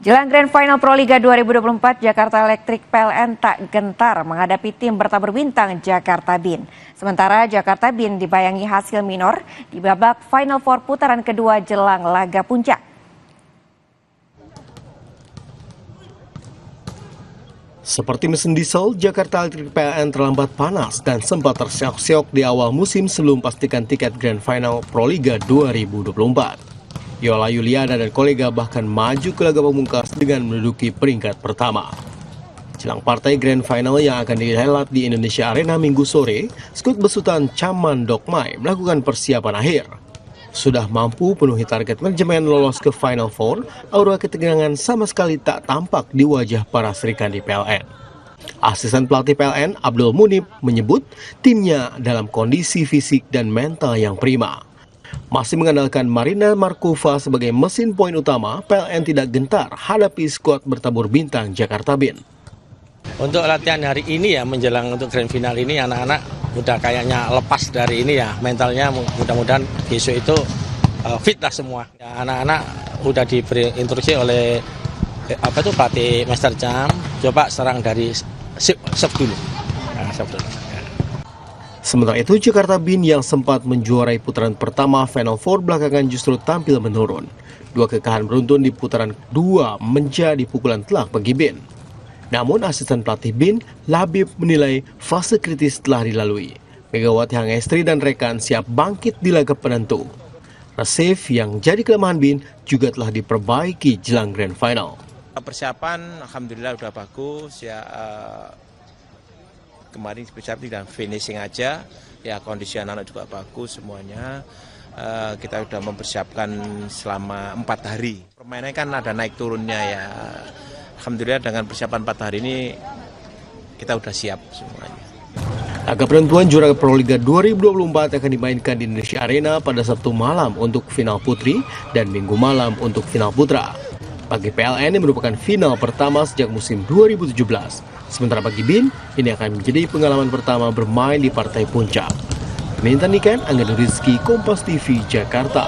Jelang Grand Final Proliga 2024, Jakarta Electric PLN tak gentar menghadapi tim bertabur bintang Jakarta Bean. Sementara Jakarta Bean dibayangi hasil minor di babak Final Four putaran kedua jelang laga puncak. Seperti mesin diesel, Jakarta Electric PLN terlambat panas dan sempat terseok-seok di awal musim sebelum pastikan tiket Grand Final Proliga 2024. Yola Yuliana dan kolega bahkan maju ke laga pamungkas dengan menduduki peringkat pertama. Jelang partai Grand Final yang akan dihelat di Indonesia Arena Minggu sore, skuad besutan Chaman Dokmai melakukan persiapan akhir. Sudah mampu penuhi target manajemen lolos ke Final Four, aura ketegangan sama sekali tak tampak di wajah para serikandi PLN. Asisten pelatih PLN Abdul Munib menyebut timnya dalam kondisi fisik dan mental yang prima. Masih mengandalkan Marina Markova sebagai mesin poin utama, PLN tidak gentar hadapi skuad bertabur bintang Jakarta Bean. Untuk latihan hari ini ya menjelang untuk Grand Final ini anak-anak udah kayaknya lepas dari ini ya, mentalnya mudah-mudahan besok itu fit lah semua. Ya, anak-anak udah diberi instruksi oleh pelatih Master Cham, coba serang dari serve dulu. Nah, serve dulu. Sementara itu, Jakarta Bean yang sempat menjuarai putaran pertama Final Four belakangan justru tampil menurun. Dua kekalahan beruntun di putaran kedua menjadi pukulan telak bagi Bean. Namun asisten pelatih Bean, Labib, menilai fase kritis telah dilalui. Megawati Hangestri dan rekan siap bangkit di laga penentu. Resif yang jadi kelemahan Bean juga telah diperbaiki jelang Grand Final. Persiapan alhamdulillah udah bagus ya. Kemarin persiapan dan finishing aja, ya kondisi anak-anak juga bagus semuanya. Kita sudah mempersiapkan selama 4 hari. Permainannya kan ada naik turunnya ya. Alhamdulillah dengan persiapan 4 hari ini kita sudah siap semuanya. Laga penentuan juara Proliga 2024 akan dimainkan di Indonesia Arena pada Sabtu malam untuk final putri dan Minggu malam untuk final putra. Bagi PLN yang merupakan final pertama sejak musim 2017. Sementara bagi Bean, ini akan menjadi pengalaman pertama bermain di partai puncak. Mintan Niken, Angga Rizky, Kompas TV, Jakarta.